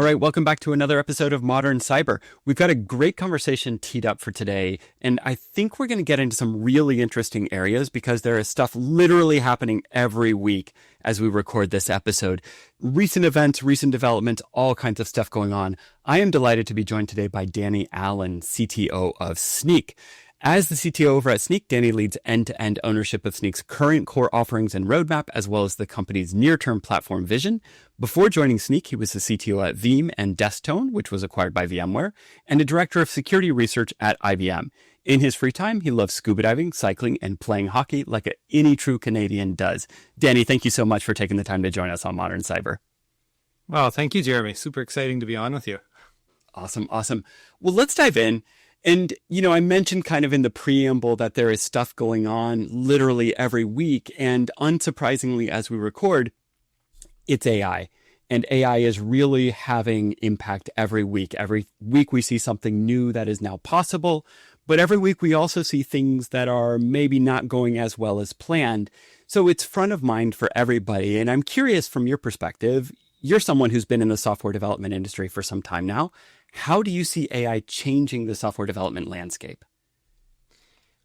right, welcome back to another episode of Modern Cyber. We've got a great conversation teed up for today, and I think we're going to get into some really interesting areas because there is stuff literally happening every week as we record this episode. Recent events, recent developments, all kinds of stuff going on. I am delighted to be joined today by Danny Allan, CTO of Snyk. As the CTO over at Snyk, Danny leads end-to-end ownership of Snyk's current core offerings and roadmap, as well as the company's near-term platform vision. Before joining Snyk, he was the CTO at Veeam and Desktone, which was acquired by VMware, and a director of security research at IBM. In his free time, he loves scuba diving, cycling, and playing hockey like any true Canadian does. Danny, thank you so much for taking the time to join us on Modern Cyber. Well, thank you, Jeremy. Super exciting to be on with you. Awesome. Well, let's dive in. And, I mentioned kind of in the preamble that there is stuff going on literally every week. And unsurprisingly, as we record, it's AI. And AI is really having impact every week. Every week we see something new that is now possible. But every week we also see things that are maybe not going as well as planned. So it's front of mind for everybody. And I'm curious from your perspective, you're someone who's been in the software development industry for some time now. How do you see AI changing the software development landscape?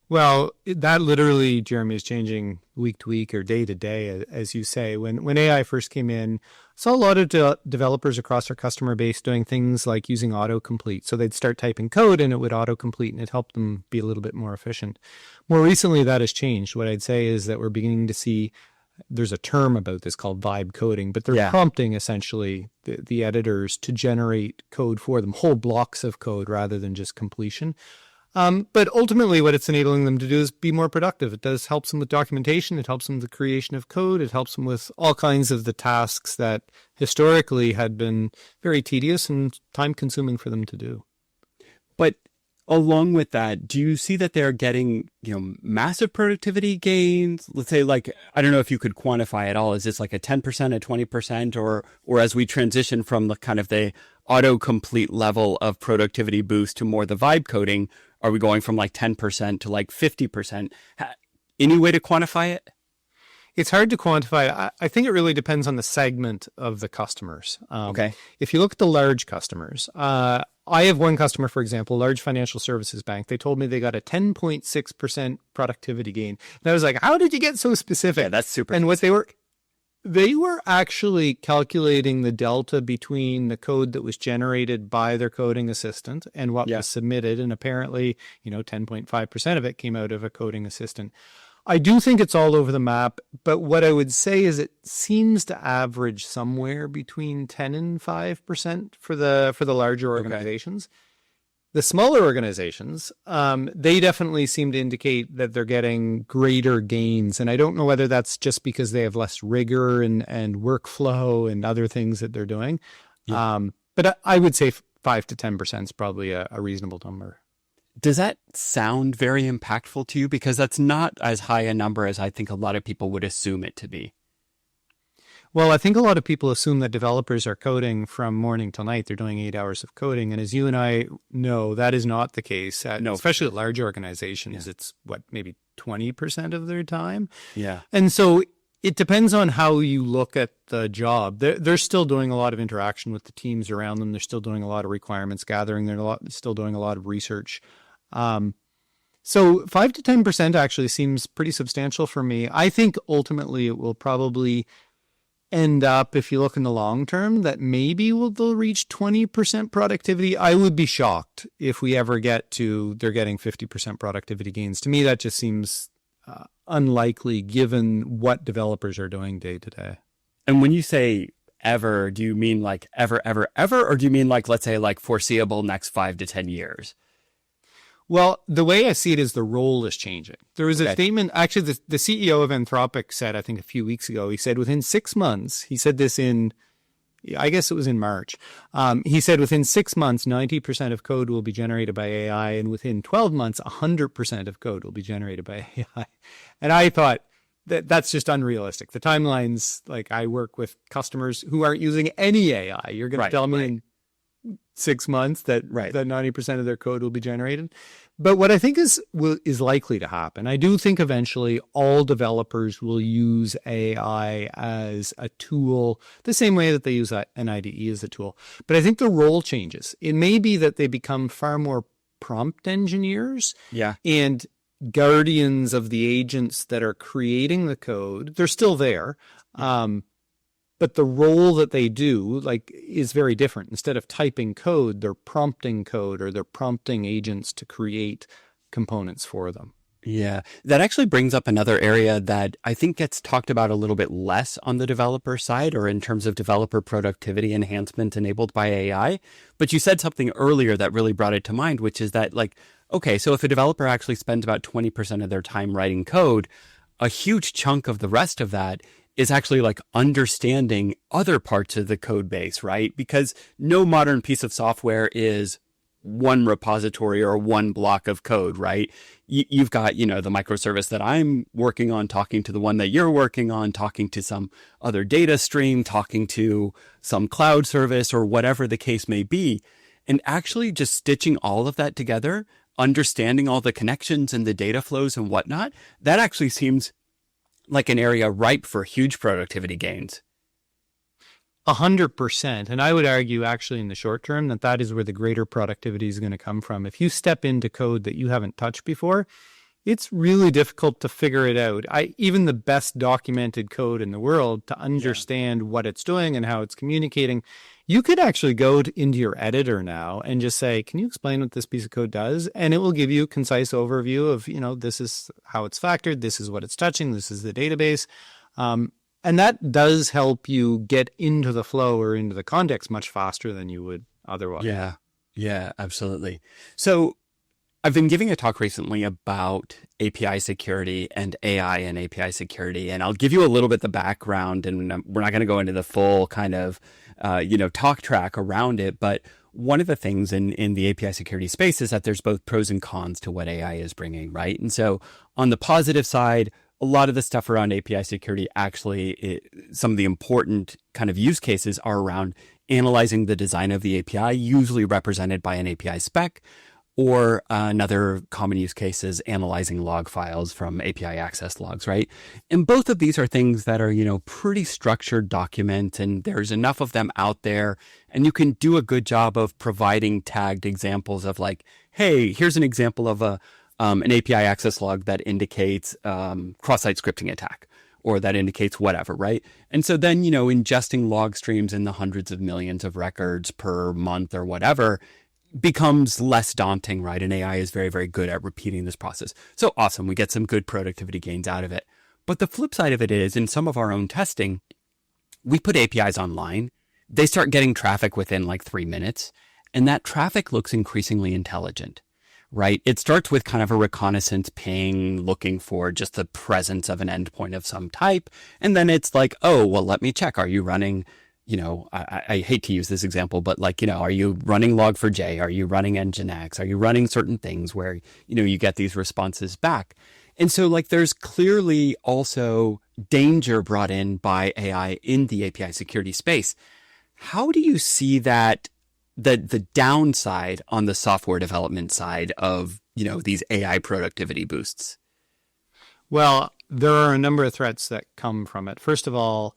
Well, that literally, Jeremy, is changing week to week or day to day, as you say. When AI first came in, I saw a lot of developers across our customer base doing things like using autocomplete. So they'd start typing code and it would autocomplete and it helped them be a little bit more efficient. More recently, that has changed. What I'd say is that we're beginning to see, there's a term about this called vibe coding, but they're prompting essentially the editors to generate code for them, whole blocks of code rather than just completion. But ultimately what it's enabling them to do is be more productive. It does helps them with documentation. It helps them with the creation of code. It helps them with all kinds of the tasks that historically had been very tedious and time consuming for them to do. But along with that, do you see that they're getting, massive productivity gains? Let's say, I don't know if you could quantify it all. Is this like a 10%, a 20%, or as we transition from the kind of the autocomplete level of productivity boost to more the vibe coding, are we going from like 10% to like 50%? Any way to quantify it? It's hard to quantify. I think it really depends on the segment of the customers. Okay. If you look at the large customers, I have one customer, for example, large financial services bank. They told me they got a 10.6% productivity gain. And I was like, how did you get so specific? Yeah, that's super. And what they were actually calculating the delta between the code that was generated by their coding assistant and what was submitted. And apparently, 10.5% of it came out of a coding assistant. I do think it's all over the map, but what I would say is it seems to average somewhere between 10 and 5% for the larger organizations. Okay. The smaller organizations, they definitely seem to indicate that they're getting greater gains. And I don't know whether that's just because they have less rigor and workflow and other things that they're doing. Yeah. But I would say 5 to 10% is probably a reasonable number. Does that sound very impactful to you? Because that's not as high a number as I think a lot of people would assume it to be. Well, I think a lot of people assume that developers are coding from morning till night. They're doing 8 hours of coding. And as you and I know, that is not the case. No, especially at large organizations. Yeah. It's maybe 20% of their time. Yeah. And so it depends on how you look at the job. They're still doing a lot of interaction with the teams around them. They're still doing a lot of requirements gathering. They're still doing a lot of research. So 5 to 10% actually seems pretty substantial for me. I think ultimately it will probably end up, if you look in the long term, that maybe they'll reach 20% productivity. I would be shocked if we ever get to they're getting 50% productivity gains. To me, that just seems unlikely given what developers are doing day to day. And when you say ever, do you mean like ever, or do you mean like, let's say like foreseeable next 5 to 10 years? Well, the way I see it is the role is changing. There was a statement, actually, the CEO of Anthropic said, I think a few weeks ago, he said within 6 months, he said this I guess it was in March. He said within 6 months, 90% of code will be generated by AI. And within 12 months, 100% of code will be generated by AI. And I thought that's just unrealistic. The timelines, like I work with customers who aren't using any AI. You're going to tell me in 6 months that Right. that 90% of their code will be generated. But what I think is likely to happen, I do think eventually all developers will use AI as a tool, the same way that they use an IDE as a tool. But I think the role changes. It may be that they become far more prompt engineers Yeah. and guardians of the agents that are creating the code. They're still there. But the role that they do is very different. Instead of typing code, they're prompting code, or they're prompting agents to create components for them. Yeah, that actually brings up another area that I think gets talked about a little bit less on the developer side, or in terms of developer productivity enhancement enabled by AI. But you said something earlier that really brought it to mind, which is that okay, so if a developer actually spends about 20% of their time writing code, a huge chunk of the rest of that is actually understanding other parts of the code base, right? Because no modern piece of software is one repository or one block of code, right? You've got, the microservice that I'm working on talking to the one that you're working on, talking to some other data stream, talking to some cloud service, or whatever the case may be. And actually just stitching all of that together, understanding all the connections and the data flows and whatnot, that actually seems like an area ripe for huge productivity gains. 100%. And I would argue actually in the short term that is where the greater productivity is going to come from. If you step into code that you haven't touched before, it's really difficult to figure it out. Even the best documented code in the world, to understand what it's doing and how it's communicating, you could actually go into your editor now and just say, can you explain what this piece of code does? And it will give you a concise overview of, this is how it's factored, this is what it's touching, this is the database. And that does help you get into the flow or into the context much faster than you would otherwise. Yeah, absolutely. So I've been giving a talk recently about API security and AI and API security, and I'll give you a little bit the background, and we're not going to go into the full kind of, talk track around it. But one of the things in the API security space is that there's both pros and cons to what AI is bringing, right? And so on the positive side, a lot of the stuff around API security, actually, some of the important kind of use cases are around analyzing the design of the API, usually represented by an API spec, or another common use case is analyzing log files from API access logs, right? And both of these are things that are, pretty structured document, and there's enough of them out there, and you can do a good job of providing tagged examples of hey, here's an example of an API access log that indicates cross-site scripting attack, or that indicates whatever, right? And so then, ingesting log streams in the hundreds of millions of records per month or whatever becomes less daunting, right? And AI is very, very good at repeating this process. So awesome. We get some good productivity gains out of it. But the flip side of it is, in some of our own testing, we put APIs online. They start getting traffic within 3 minutes. And that traffic looks increasingly intelligent, right? It starts with kind of a reconnaissance ping, looking for just the presence of an endpoint of some type. And then it's oh, well, let me check. Are you running, I hate to use this example, but are you running log4j? Are you running nginx? Are you running certain things where, you get these responses back? And so there's clearly also danger brought in by AI in the API security space. How do you see that, the downside on the software development side of, these AI productivity boosts? Well, there are a number of threats that come from it. First of all,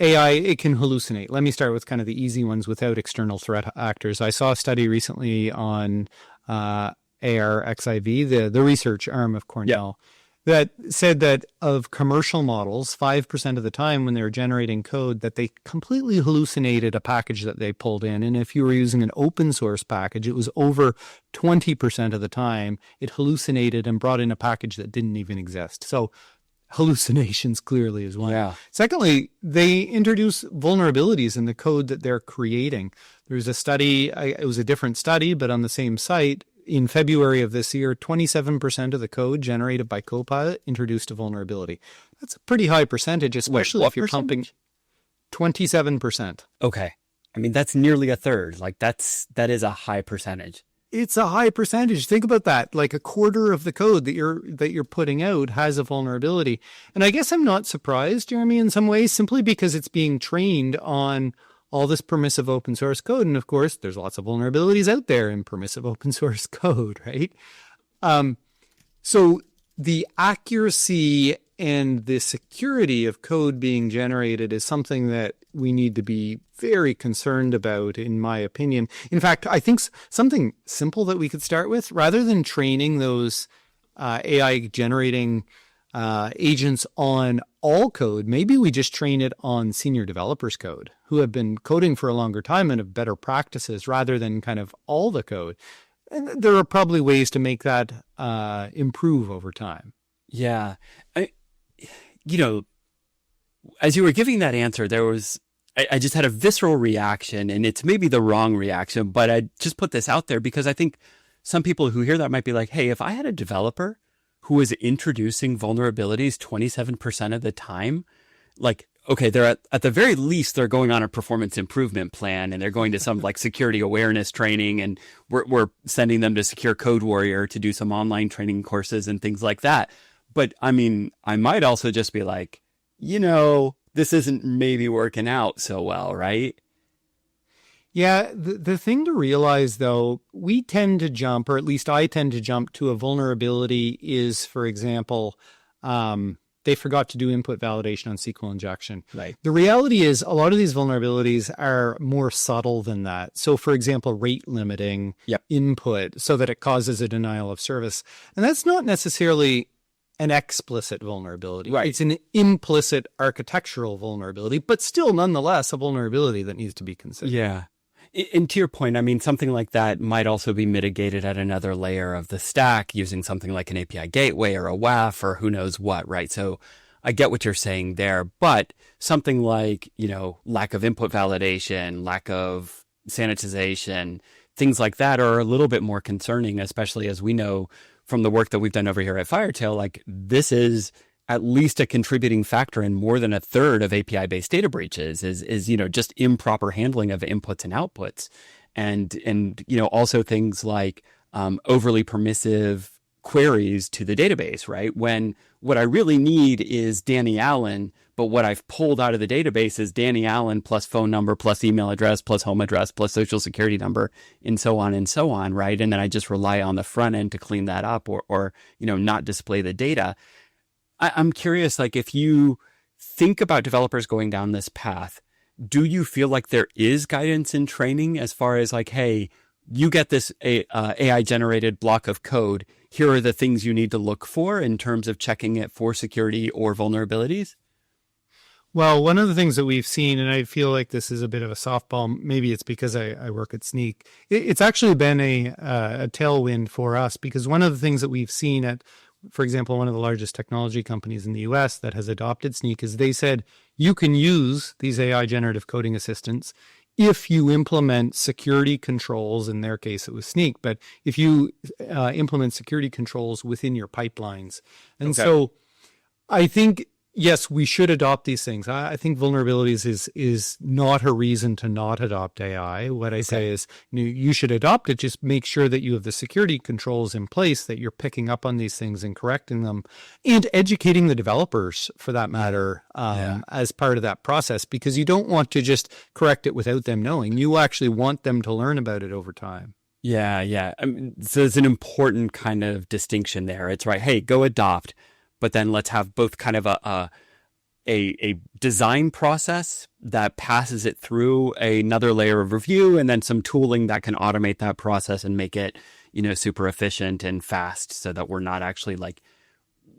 AI, it can hallucinate. Let me start with kind of the easy ones without external threat actors. I saw a study recently on ARXIV, the research arm of Cornell, that said that of commercial models, 5% of the time when they were generating code, that they completely hallucinated a package that they pulled in. And if you were using an open source package, it was over 20% of the time it hallucinated and brought in a package that didn't even exist. So hallucinations clearly is one. Yeah. Secondly, they introduce vulnerabilities in the code that they're creating. There's a study, it was a different study, but on the same site, in February of this year, 27% of the code generated by Copilot introduced a vulnerability. That's a pretty high percentage, especially if you're pumping 27%. Okay. I mean, that's nearly a third. That is a high percentage. It's a high percentage. Think about that. A quarter of the code that you're putting out has a vulnerability. And I guess I'm not surprised, Jeremy, in some ways, simply because it's being trained on all this permissive open source code. And of course, there's lots of vulnerabilities out there in permissive open source code, right? So the accuracy and the security of code being generated is something that we need to be very concerned about, in my opinion. In fact, I think something simple that we could start with, rather than training those AI generating agents on all code, maybe we just train it on senior developers code who have been coding for a longer time and have better practices rather than kind of all the code. And there are probably ways to make that improve over time. Yeah. As you were giving that answer, I just had a visceral reaction, and it's maybe the wrong reaction, but I just put this out there because I think some people who hear that might be like, hey, if I had a developer who is introducing vulnerabilities 27% of the time, like, okay, they're at the very least, they're going on a performance improvement plan, and they're going to some like security awareness training, and we're sending them to Secure Code Warrior to do some online training courses and things like that. But I mean, I might also just be like, this isn't maybe working out so well, right? Yeah, the thing to realize, though, we tend to jump, or at least I tend to jump to a vulnerability is, for example, they forgot to do input validation on SQL injection. Right. The reality is a lot of these vulnerabilities are more subtle than that. So, for example, rate limiting input so that it causes a denial of service. And that's not necessarily an explicit vulnerability. Right. It's an implicit architectural vulnerability, but still nonetheless a vulnerability that needs to be considered. Yeah. And to your point, I mean, something like that might also be mitigated at another layer of the stack using something like an API gateway or a WAF or who knows what, right? So I get what you're saying there, but something like, lack of input validation, lack of sanitization, things like that are a little bit more concerning, especially as we know from the work that we've done over here at Firetail, like this is at least a contributing factor in more than a third of API-based data breaches is just improper handling of inputs and outputs. And also things like overly permissive queries to the database, right? When what I really need is Danny Allan, but what I've pulled out of the database is Danny Allan plus phone number, plus email address, plus home address, plus social security number, and so on, right? And then I just rely on the front end to clean that up or not display the data. I'm curious, like if you think about developers going down this path, do you feel like there is guidance in training as far as like, hey, you get this AI generated block of code. Here are the things you need to look for in terms of checking it for security or vulnerabilities? Well, one of the things that we've seen, and I feel like this is a bit of a softball, maybe it's because I work at Snyk. It's actually been a tailwind for us because one of the things that we've seen at, for example, one of the largest technology companies in the US that has adopted Snyk is they said, you can use these AI generative coding assistants if you implement security controls. In their case, it was Snyk, but if you implement security controls within your pipelines. And so I think, yes, we should adopt these things. I think vulnerabilities is not a reason to not adopt AI. What I say is you should adopt it. Just make sure that you have the security controls in place, that you're picking up on these things and correcting them, and educating the developers for that matter as part of that process, because you don't want to just correct it without them knowing. You actually want them to learn about it over time. Yeah. I mean, so there's an important kind of distinction there. It's right. Hey, go adopt. But then let's have both kind of a design process that passes it through another layer of review, and then some tooling that can automate that process and make it, super efficient and fast, so that we're not actually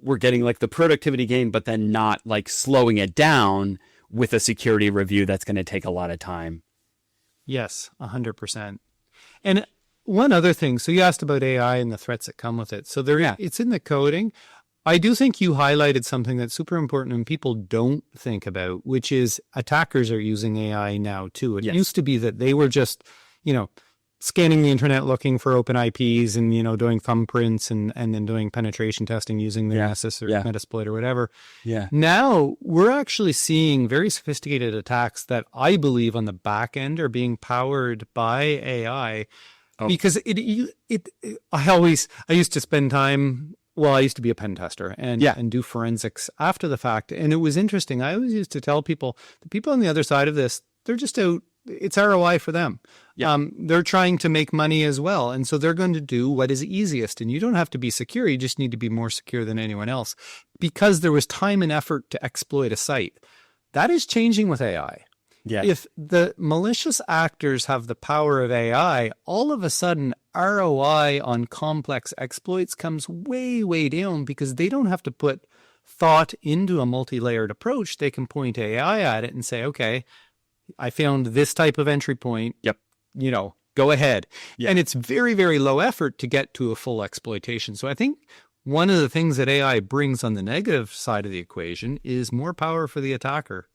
we're getting the productivity gain, but then not slowing it down with a security review that's going to take a lot of time. Yes, 100%. And one other thing, so you asked about AI and the threats that come with it. So it's in the coding. I do think you highlighted something that's super important and people don't think about, which is attackers are using AI now too. It used to be that they were just, scanning the internet looking for open IPs and, doing thumbprints and then doing penetration testing using the Nessus or Metasploit or whatever. Yeah. Now we're actually seeing very sophisticated attacks that I believe on the back end are being powered by AI because I used to spend time. Well, I used to be a pen tester and do forensics after the fact. And it was interesting. I always used to tell people, the people on the other side of this, they're just out it's ROI for them. Yeah. They're trying to make money as well. And so they're going to do what is easiest. And you don't have to be secure. You just need to be more secure than anyone else because there was time and effort to exploit a site. That is changing with AI. Yeah. If the malicious actors have the power of AI, all of a sudden ROI on complex exploits comes way, way down because they don't have to put thought into a multi-layered approach. They can point AI at it and say, okay, I found this type of entry point. Yep. Go ahead. Yeah. And it's very, very low effort to get to a full exploitation. So I think one of the things that AI brings on the negative side of the equation is more power for the attacker.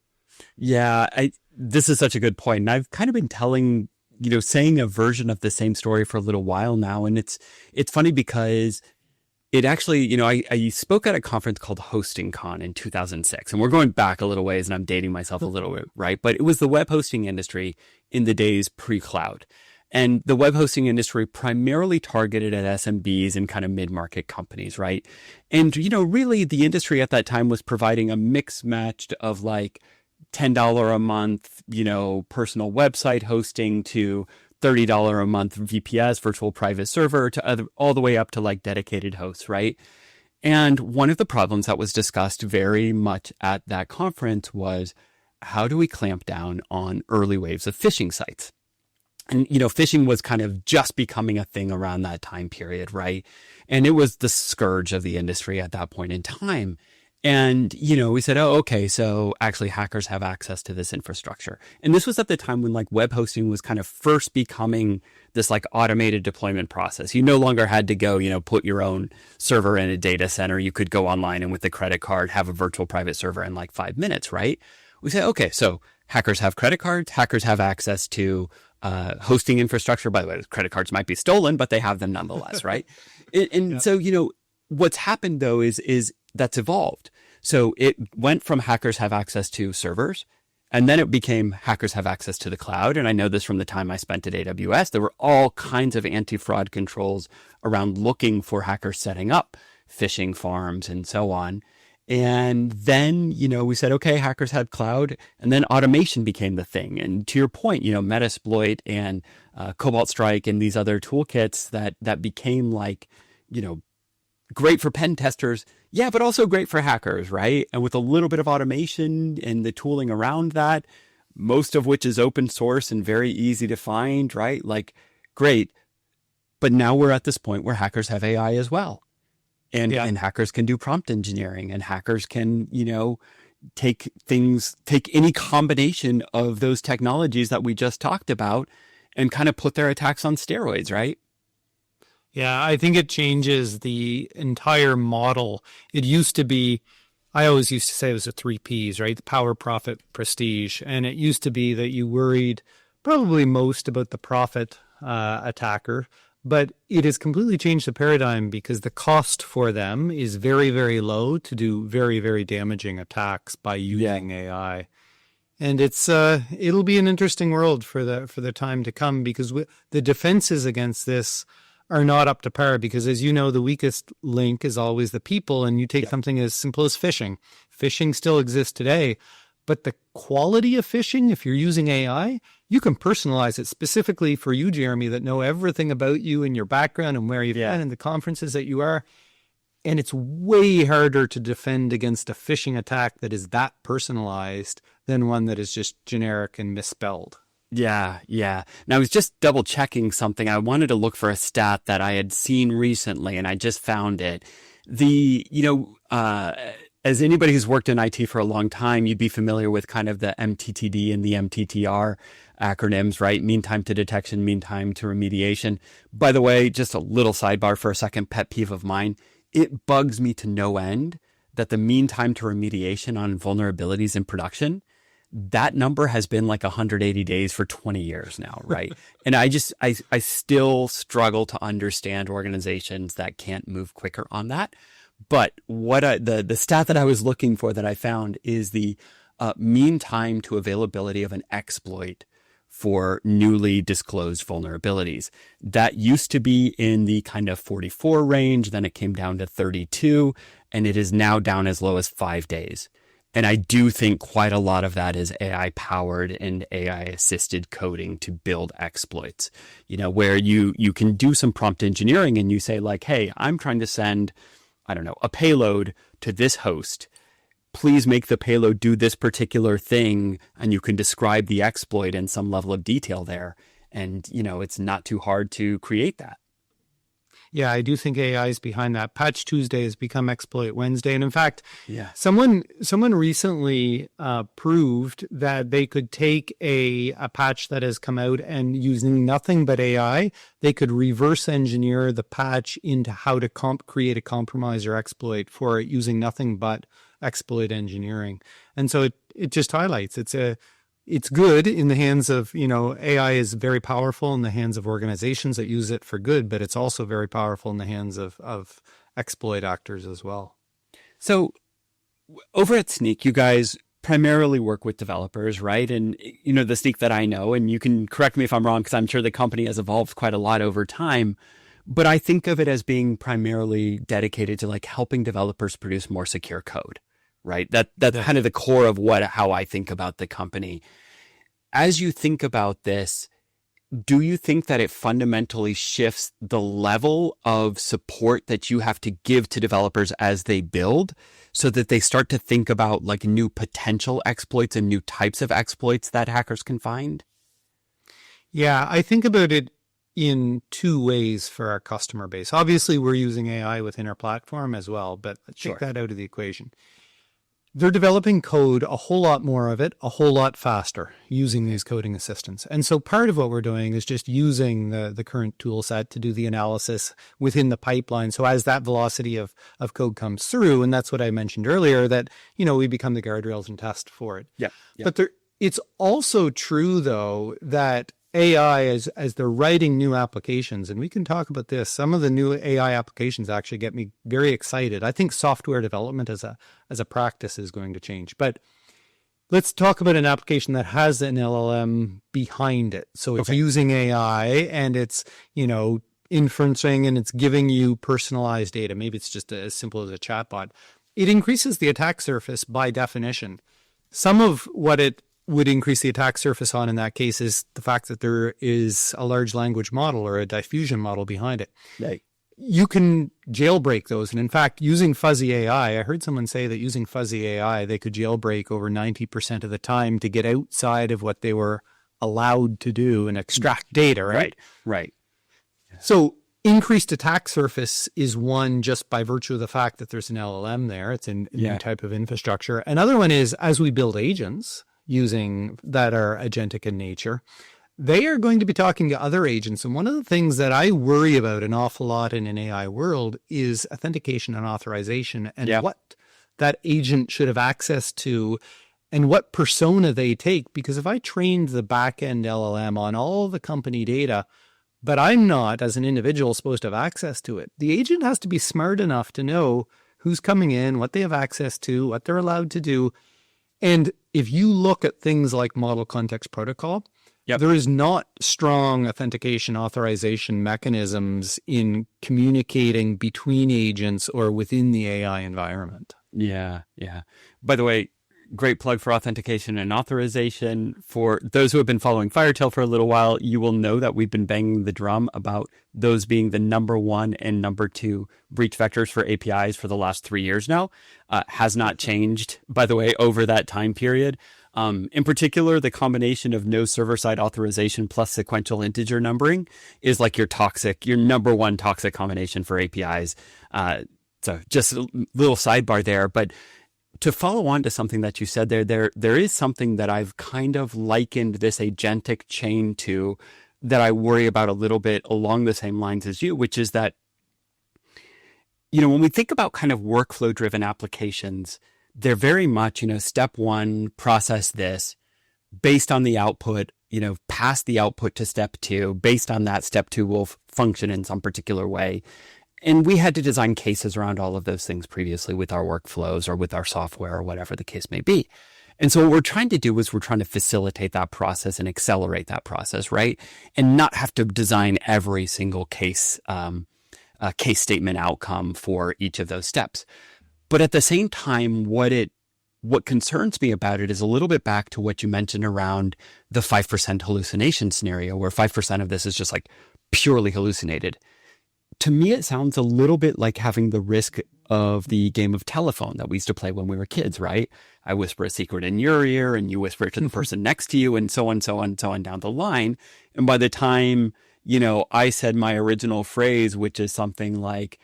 Yeah, this is such a good point. And I've kind of been saying a version of the same story for a little while now. And it's funny because it actually, I spoke at a conference called Hosting Con in 2006. And we're going back a little ways and I'm dating myself a little bit, right? But it was the web hosting industry in the days pre-cloud. And the web hosting industry primarily targeted at SMBs and kind of mid-market companies, right? And, really the industry at that time was providing a mix matched of like $10 a month, personal website hosting to $30 a month VPS, virtual private server, to all the way up to like dedicated hosts, right? And one of the problems that was discussed very much at that conference was how do we clamp down on early waves of phishing sites? And, phishing was kind of just becoming a thing around that time period, right? And it was the scourge of the industry at that point in time. And, we said, oh, okay, so actually hackers have access to this infrastructure. And this was at the time when like web hosting was kind of first becoming this like automated deployment process. You no longer had to go, put your own server in a data center. You could go online and with a credit card, have a virtual private server in like 5 minutes, right? We said, okay, so hackers have credit cards. Hackers have access to hosting infrastructure. By the way, credit cards might be stolen, but they have them nonetheless, right? And so, what's happened though is that's evolved. So it went from hackers have access to servers, and then it became hackers have access to the cloud. And I know this from the time I spent at AWS. There were all kinds of anti-fraud controls around looking for hackers setting up phishing farms and so on. And then, we said, okay, hackers had cloud, and then automation became the thing. And to your point, Metasploit and Cobalt Strike and these other toolkits that became like, great for pen testers, yeah, but also great for hackers, right? And with a little bit of automation and the tooling around that, most of which is open source and very easy to find, right? Like, great. But now we're at this point where hackers have AI as well. And hackers can do prompt engineering, and hackers can, take any combination of those technologies that we just talked about and kind of put their attacks on steroids, right? Yeah, I think it changes the entire model. It used to be, I always used to say it was the 3 Ps, right? The power, profit, prestige. And it used to be that you worried probably most about the profit attacker, but it has completely changed the paradigm because the cost for them is very, very low to do very, very damaging attacks by using AI. And it'll be an interesting world for the time to come because the defenses against this are not up to par because, as you know, the weakest link is always the people. And you take something as simple as phishing. Phishing still exists today, but the quality of phishing, if you're using AI, you can personalize it specifically for you, Jeremy, that know everything about you and your background and where you've been and the conferences that you are. And it's way harder to defend against a phishing attack that is that personalized than one that is just generic and misspelled. Yeah. Now, I was just double checking something. I wanted to look for a stat that I had seen recently, and I just found it. As anybody who's worked in IT for a long time, you'd be familiar with kind of the MTTD and the MTTR acronyms, right? Mean time to detection, mean time to remediation. By the way, just a little sidebar for a second, pet peeve of mine. It bugs me to no end that the mean time to remediation on vulnerabilities in production, that number has been like 180 days for 20 years now, right? And I still struggle to understand organizations that can't move quicker on that. But the stat that I was looking for that I found is the mean time to availability of an exploit for newly disclosed vulnerabilities. That used to be in the kind of 44 range, then it came down to 32, and it is now down as low as 5 days. And I do think quite a lot of that is AI powered and AI assisted coding to build exploits, where you can do some prompt engineering and you say like, hey, I'm trying to send, I don't know, a payload to this host. Please make the payload do this particular thing. And you can describe the exploit in some level of detail there. And, it's not too hard to create that. Yeah, I do think AI is behind that. Patch Tuesday has become Exploit Wednesday. And in fact, yeah, someone recently proved that they could take a patch that has come out and using nothing but AI, they could reverse engineer the patch into how to create a compromise or exploit for it using nothing but exploit engineering. And so it just highlights it's good in the hands of, AI is very powerful in the hands of organizations that use it for good, but it's also very powerful in the hands of exploit actors as well. So over at Snyk, you guys primarily work with developers, right? And, the Snyk that I know, and you can correct me if I'm wrong, because I'm sure the company has evolved quite a lot over time. But I think of it as being primarily dedicated to like helping developers produce more secure code, right? That's kind of the core of how I think about the company. As you think about this, do you think that it fundamentally shifts the level of support that you have to give to developers as they build so that they start to think about like new potential exploits and new types of exploits that hackers can find? Yeah, I think about it in two ways for our customer base. Obviously, we're using AI within our platform as well, but let's take that out of the equation. They're developing code, a whole lot more of it, a whole lot faster using these coding assistants. And so part of what we're doing is just using the current tool set to do the analysis within the pipeline. So as that velocity of code comes through, and that's what I mentioned earlier, that, we become the guardrails and test for it. Yeah. But it's also true, though, that AI, as they're writing new applications, and we can talk about this, some of the new AI applications actually get me very excited. I think software development as a practice is going to change. But let's talk about an application that has an LLM behind it. So it's using AI and it's, inferencing and it's giving you personalized data. Maybe it's just as simple as a chatbot. It increases the attack surface by definition. Some of what it would increase the attack surface on in that case is the fact that there is a large language model or a diffusion model behind it. Right. You can jailbreak those. And in fact, using fuzzy AI, I heard someone say that using fuzzy AI, they could jailbreak over 90% of the time to get outside of what they were allowed to do and extract data, right? Right. So increased attack surface is one just by virtue of the fact that there's an LLM there. It's a new type of infrastructure. Another one is as we build agents, using that are agentic in nature, they are going to be talking to other agents. And one of the things that I worry about an awful lot in an AI world is authentication and authorization and what that agent should have access to and what persona they take. Because if I trained the backend LLM on all the company data, but I'm not, as an individual, supposed to have access to it, the agent has to be smart enough to know who's coming in, what they have access to, what they're allowed to do. And if you look at things like Model Context Protocol, there is not strong authentication authorization mechanisms in communicating between agents or within the AI environment. Yeah. By the way, great plug for authentication and authorization. For those who have been following Firetail for a little while, you will know that we've been banging the drum about those being the number 1 and number 2 breach vectors for APIs for the last 3 years now. Has not changed, by the way, over that time period. In particular, the combination of no server-side authorization plus sequential integer numbering is like your number 1 toxic combination for APIs. So just a little sidebar there, but to follow on to something that you said there is something that I've kind of likened this agentic chain to that I worry about a little bit along the same lines as you, which is that, when we think about kind of workflow-driven applications, they're very much, step 1, process this. Based on the output, pass the output to step 2. Based on that, step 2 will function in some particular way. And we had to design cases around all of those things previously with our workflows or with our software or whatever the case may be. And so what we're trying to do is we're trying to facilitate that process and accelerate that process, right? And not have to design every single case statement outcome for each of those steps. But at the same time, what what concerns me about it is a little bit back to what you mentioned around the 5% hallucination scenario, where 5% of this is just like purely hallucinated. To me, it sounds a little bit like having the risk of the game of telephone that we used to play when we were kids, right? I whisper a secret in your ear and you whisper it to the person next to you, and so on, so on, so on down the line. And by the time, I said my original phrase, which is something like,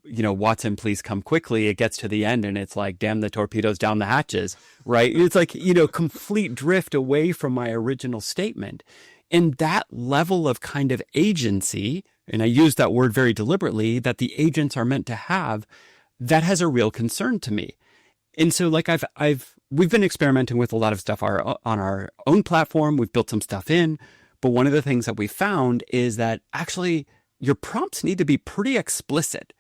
Watson, please come quickly, it gets to the end and it's like, damn the torpedoes down the hatches, right? It's like, complete drift away from my original statement. And that level of kind of agency, and I use that word very deliberately, that the agents are meant to have, that has a real concern to me. And so like we've been experimenting with a lot of stuff on our own platform. We've built some stuff in, but one of the things that we found is that actually your prompts need to be pretty explicit.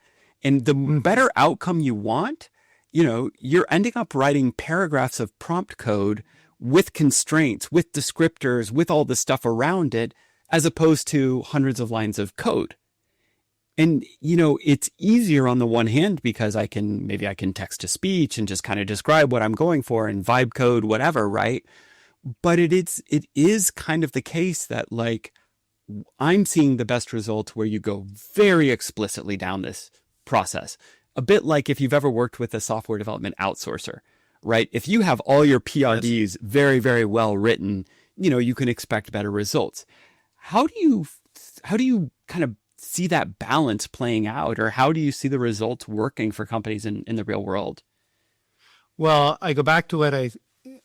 And the better outcome you want, you're ending up writing paragraphs of prompt code with constraints, with descriptors, with all the stuff around it, as opposed to hundreds of lines of code. And, it's easier on the one hand because I can text to speech and just kind of describe what I'm going for and vibe code, whatever, right? But it is kind of the case that like I'm seeing the best results where you go very explicitly down this process. A bit like if you've ever worked with a software development outsourcer, right? If you have all your PRDs very, very well written, you can expect better results. How do you kind of see that balance playing out, or how do you see the results working for companies in the real world? Well, I go back to what I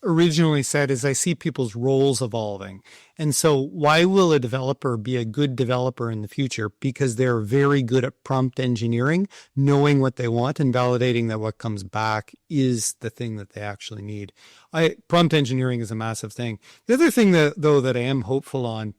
originally said is I see people's roles evolving. And so why will a developer be a good developer in the future? Because they're very good at prompt engineering, knowing what they want and validating that what comes back is the thing that they actually need. Prompt engineering is a massive thing. The other thing that I am hopeful on,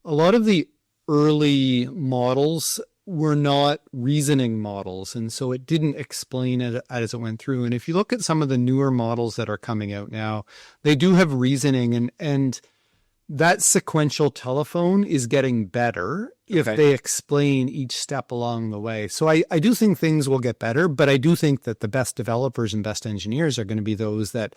a lot of the early models were not reasoning models, and so it didn't explain it as it went through. And if you look at some of the newer models that are coming out now, they do have reasoning, and that sequential telephone is getting better if they explain each step along the way. So I do think things will get better, but I do think that the best developers and best engineers are going to be those that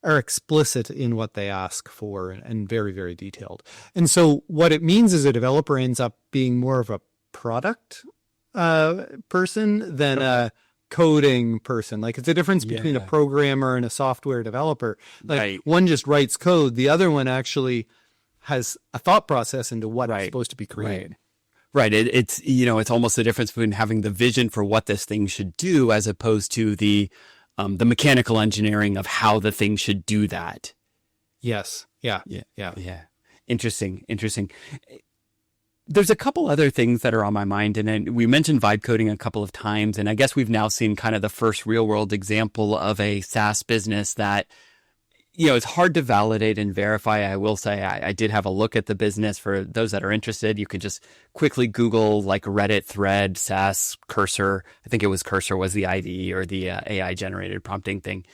are explicit in what they ask for and very, very detailed. And so what it means is a developer ends up being more of a product person than a coding person. Like it's a difference between a programmer and a software developer. Like one just writes code. The other one actually has a thought process into what it's supposed to be created. Right. It's almost the difference between having the vision for what this thing should do as opposed to the mechanical engineering of how the thing should do that. Yes. Yeah. Interesting. There's a couple other things that are on my mind, and we mentioned vibe coding a couple of times, and I guess we've now seen kind of the first real world example of a SaaS business that, it's hard to validate and verify. I will say I did have a look at the business. For those that are interested, you can just quickly Google like Reddit thread, SaaS Cursor. I think it was Cursor was the ID or the AI generated prompting thing.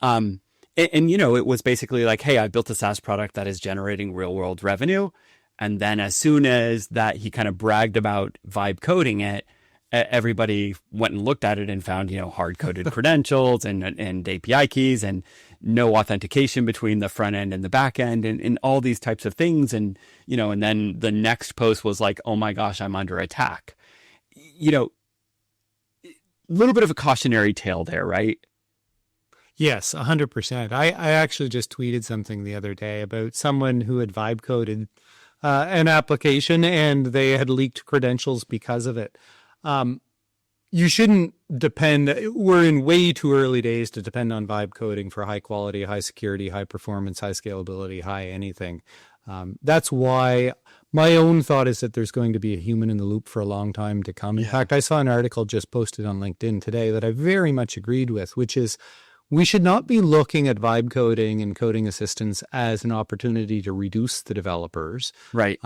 And it was basically like, hey, I built a SaaS product that is generating real world revenue. And then as soon as that, he kind of bragged about vibe coding it, everybody went and looked at it and found, hard coded credentials and API keys and no authentication between the front end and the back end and all these types of things. And, and then the next post was like, oh my gosh, I'm under attack. A little bit of a cautionary tale there, right? Yes, 100%. I actually just tweeted something the other day about someone who had vibe coded an application and they had leaked credentials because of it. You shouldn't depend. We're in way too early days to depend on vibe coding for high quality, high security, high performance, high scalability, high anything. That's why my own thought is that there's going to be a human in the loop for a long time to come. In fact, I saw an article just posted on LinkedIn today that I very much agreed with, which is we should not be looking at vibe coding and coding assistance as an opportunity to reduce the developers. Right.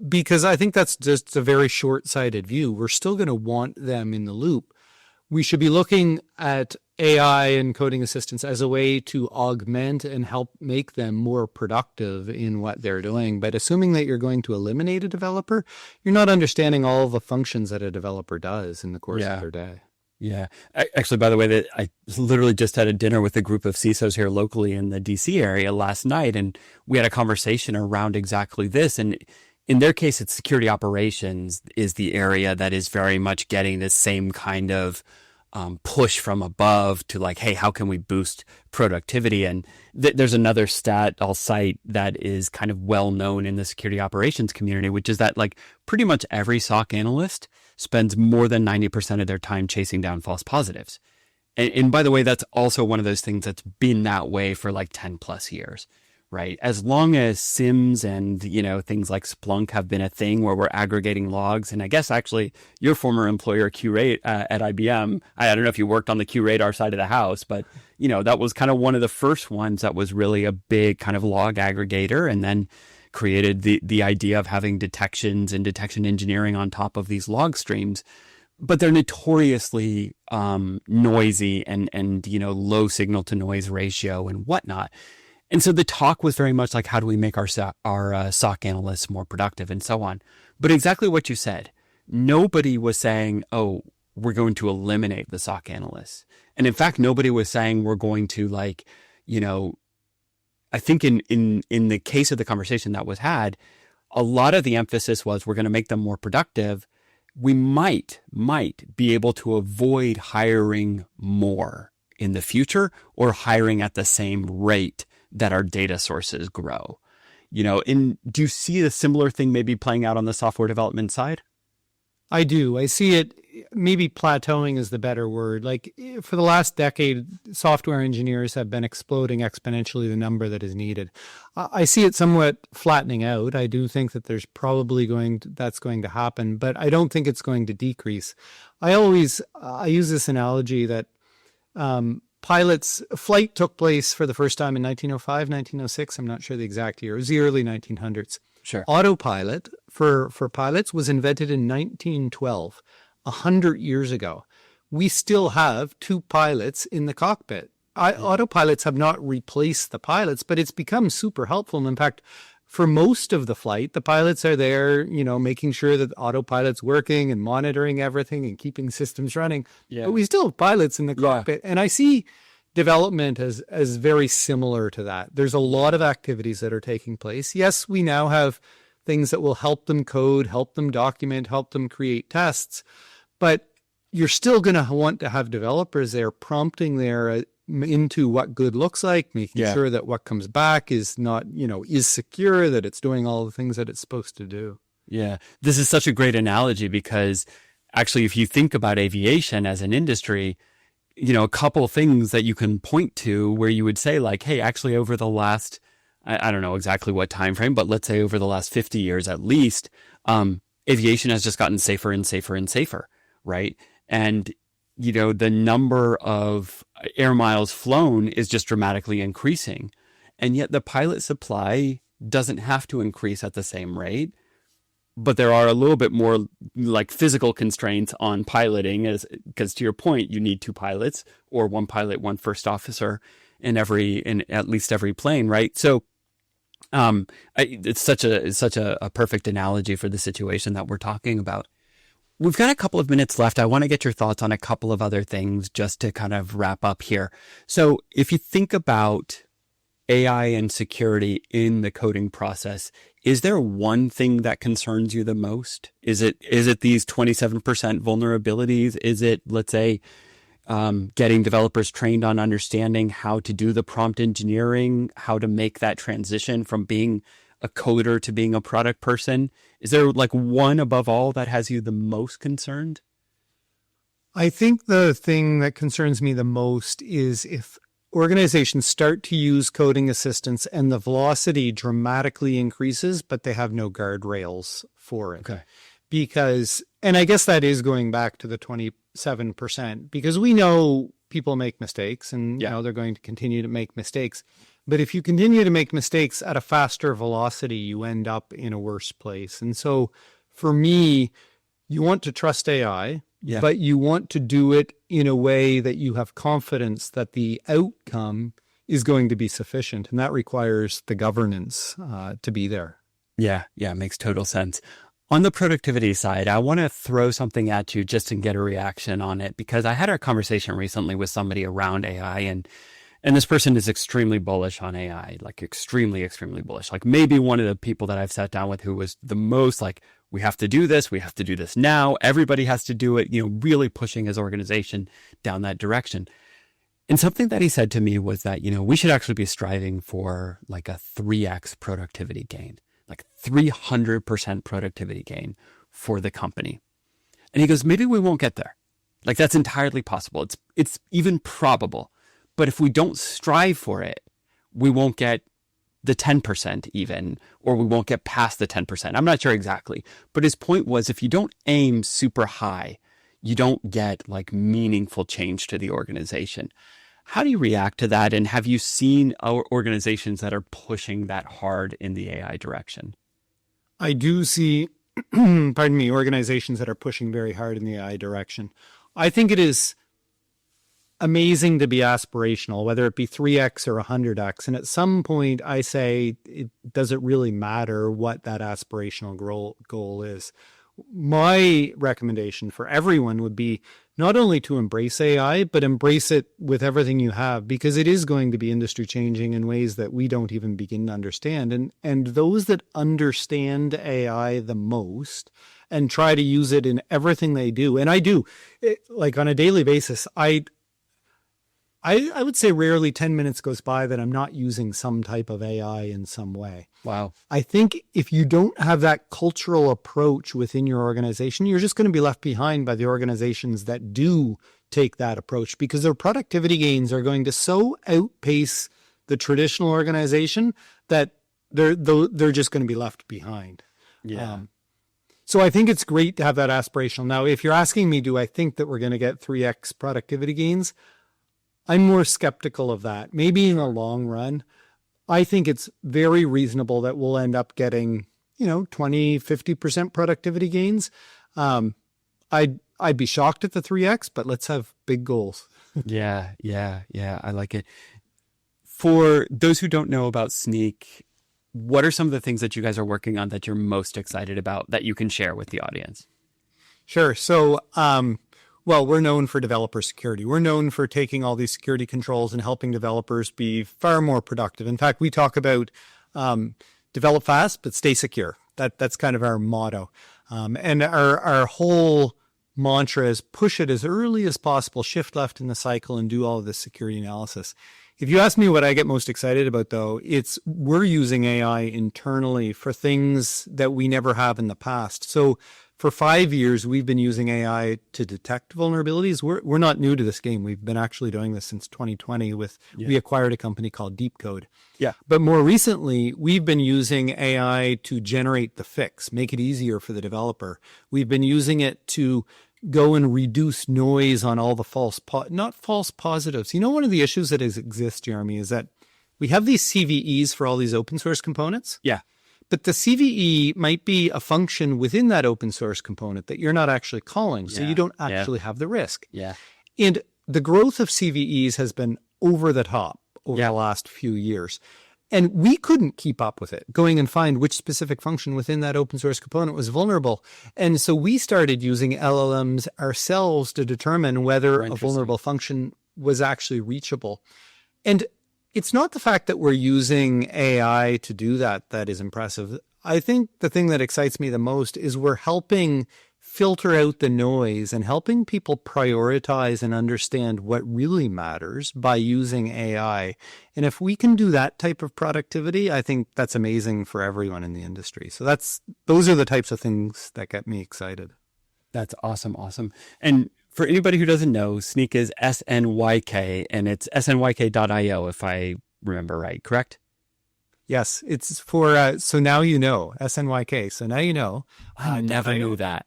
Because I think that's just a very short-sighted view. We're still going to want them in the loop. We should be looking at AI and coding assistance as a way to augment and help make them more productive in what they're doing. But assuming that you're going to eliminate a developer, you're not understanding all the functions that a developer does in the course of their day. Yeah. Actually, by the way, that I literally just had a dinner with a group of CISOs here locally in the DC area last night, and we had a conversation around exactly this. And in their case, it's security operations is the area that is very much getting the same kind of push from above to like, hey, how can we boost productivity? And there's another stat I'll cite that is kind of well known in the security operations community, which is that like pretty much every SOC analyst spends more than 90% of their time chasing down false positives. And by the way, that's also one of those things that's been that way for like 10 plus years, right? As long as SIMs and, things like Splunk have been a thing where we're aggregating logs. And I guess actually your former employer, QRadar, at IBM, I don't know if you worked on the QRadar side of the house, but, that was kind of one of the first ones that was really a big kind of log aggregator, and then created the idea of having detections and detection engineering on top of these log streams. But they're notoriously noisy and low signal to noise ratio and whatnot. And so the talk was very much like, how do we make our SOC analysts more productive and so on. But exactly what you said, nobody was saying, oh, we're going to eliminate the SOC analysts. And in fact, nobody was saying we're going to I think in the case of the conversation that was had, a lot of the emphasis was we're going to make them more productive. We might be able to avoid hiring more in the future or hiring at the same rate that our data sources grow. Do you see a similar thing maybe playing out on the software development side? I do. I see it, maybe plateauing is the better word. Like for the last decade, software engineers have been exploding exponentially the number that is needed. I see it somewhat flattening out. I do think that there's probably that's going to happen, but I don't think it's going to decrease. I use this analogy that flight took place for the first time in 1905, 1906. I'm not sure the exact year. It was the early 1900s. Sure. Autopilot for pilots was invented in 1912, 100 years ago. We still have two pilots in the cockpit. Autopilots have not replaced the pilots, but it's become super helpful. In fact, for most of the flight, the pilots are there, making sure that the autopilot's working and monitoring everything and keeping systems running. Yeah. But we still have pilots in the cockpit. Yeah. And I see development as very similar to that. There's a lot of activities that are taking place. Yes, we now have things that will help them code, help them document, help them create tests, but you're still going to want to have developers there prompting there into what good looks like, making sure that what comes back is not, is secure, that it's doing all the things that it's supposed to do. Yeah, this is such a great analogy because actually, if you think about aviation as an industry, a couple of things that you can point to where you would say like, hey, actually over the last, I don't know exactly what time frame, but let's say over the last 50 years at least, aviation has just gotten safer and safer and safer, right? And, the number of air miles flown is just dramatically increasing. And yet the pilot supply doesn't have to increase at the same rate. But there are a little bit more like physical constraints on piloting, because to your point, you need two pilots or one pilot, one first officer in at least every plane, right? So, it's such a perfect analogy for the situation that we're talking about. We've got a couple of minutes left. I want to get your thoughts on a couple of other things just to kind of wrap up here. So, if you think about AI and security in the coding process, is there one thing that concerns you the most? Is it these 27% vulnerabilities? Is it, let's say, getting developers trained on understanding how to do the prompt engineering, how to make that transition from being a coder to being a product person? Is there like one above all that has you the most concerned? I think the thing that concerns me the most is if organizations start to use coding assistants and the velocity dramatically increases, but they have no guardrails for it. Okay. And I guess that is going back to the 27%, because we know people make mistakes and they're going to continue to make mistakes. But if you continue to make mistakes at a faster velocity, you end up in a worse place. And so for me, you want to trust AI, but you want to do it in a way that you have confidence that the outcome is going to be sufficient. And that requires the governance to be there. Yeah, makes total sense. On the productivity side, I want to throw something at you just to get a reaction on it, because I had a conversation recently with somebody around AI, and this person is extremely bullish on AI, like extremely, extremely bullish. Like maybe one of the people that I've sat down with who was the most like, we have to do this now. Everybody has to do it, really pushing his organization down that direction. And something that he said to me was that, we should actually be striving for like a 3x productivity gain, like 300% productivity gain for the company. And he goes, maybe we won't get there. Like that's entirely possible. It's even probable. But if we don't strive for it, we won't get the 10% even, or we won't get past the 10%. I'm not sure exactly. But his point was, if you don't aim super high, you don't get like meaningful change to the organization. How do you react to that? And have you seen our organizations that are pushing that hard in the AI direction? I do see, pardon me, organizations that are pushing very hard in the AI direction. I think it is amazing to be aspirational, whether it be 3x or 100x. And at some point, I say, does it really matter what that aspirational goal is? My recommendation for everyone would be not only to embrace AI, but embrace it with everything you have, because it is going to be industry changing in ways that we don't even begin to understand. And those that understand AI the most and try to use it in everything they do, and I do, like on a daily basis, I would say rarely 10 minutes goes by that I'm not using some type of AI in some way. Wow. I think if you don't have that cultural approach within your organization, you're just going to be left behind by the organizations that do take that approach, because their productivity gains are going to so outpace the traditional organization that they're just going to be left behind. Yeah. So I think it's great to have that aspirational. Now, if you're asking me, do I think that we're going to get 3x productivity gains? I'm more skeptical of that. Maybe in the long run, I think it's very reasonable that we'll end up getting, 20, 50% productivity gains. I'd be shocked at the 3x, but let's have big goals. Yeah. I like it. For those who don't know about Snyk, what are some of the things that you guys are working on that you're most excited about that you can share with the audience? Sure. So, well, we're known for developer security. We're known for taking all these security controls and helping developers be far more productive. In fact, we talk about develop fast, but stay secure. That's kind of our motto. And our whole mantra is push it as early as possible, shift left in the cycle, and do all of this security analysis. If you ask me what I get most excited about, though, it's we're using AI internally for things that we never have in the past. So for 5 years, we've been using AI to detect vulnerabilities. We're not new to this game. We've been actually doing this since 2020 we acquired a company called Deepcode. Yeah. But more recently, we've been using AI to generate the fix, make it easier for the developer. We've been using it to go and reduce noise on all the not false positives. One of the issues that exists, Jeremy, is that we have these CVEs for all these open source components. Yeah. But the CVE might be a function within that open source component that you're not actually calling. So you don't actually have the risk. Yeah. And the growth of CVEs has been over the top over the last few years. And we couldn't keep up with it, going and find which specific function within that open source component was vulnerable. And so we started using LLMs ourselves to determine whether a vulnerable function was actually reachable. And it's not the fact that we're using AI to do that is impressive. I think the thing that excites me the most is we're helping filter out the noise and helping people prioritize and understand what really matters by using AI. And if we can do that type of productivity, I think that's amazing for everyone in the industry. So those are the types of things that get me excited. That's awesome. And for anybody who doesn't know, Snyk is SNYK, and it's snyk.io, if I remember right, correct? Yes, it's for, so now you know, SNYK. So now you know. I never knew that.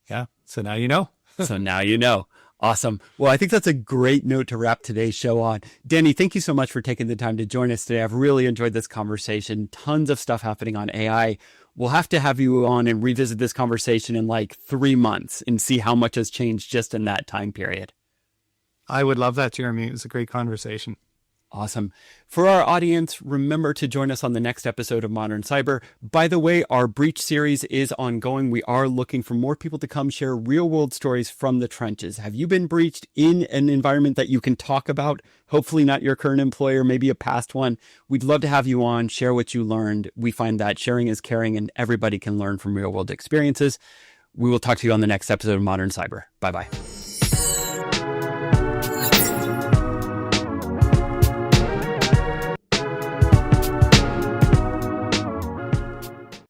Yeah, so now you know. So now you know. Awesome. Well, I think that's a great note to wrap today's show on. Danny, thank you so much for taking the time to join us today. I've really enjoyed this conversation. Tons of stuff happening on AI. We'll have to have you on and revisit this conversation in like 3 months and see how much has changed just in that time period. I would love that, Jeremy. It was a great conversation. Awesome. For our audience, remember to join us on the next episode of Modern Cyber. By the way, our breach series is ongoing. We are looking for more people to come share real-world stories from the trenches. Have you been breached in an environment that you can talk about? Hopefully not your current employer, maybe a past one. We'd love to have you on, share what you learned. We find that sharing is caring and everybody can learn from real-world experiences. We will talk to you on the next episode of Modern Cyber. Bye-bye.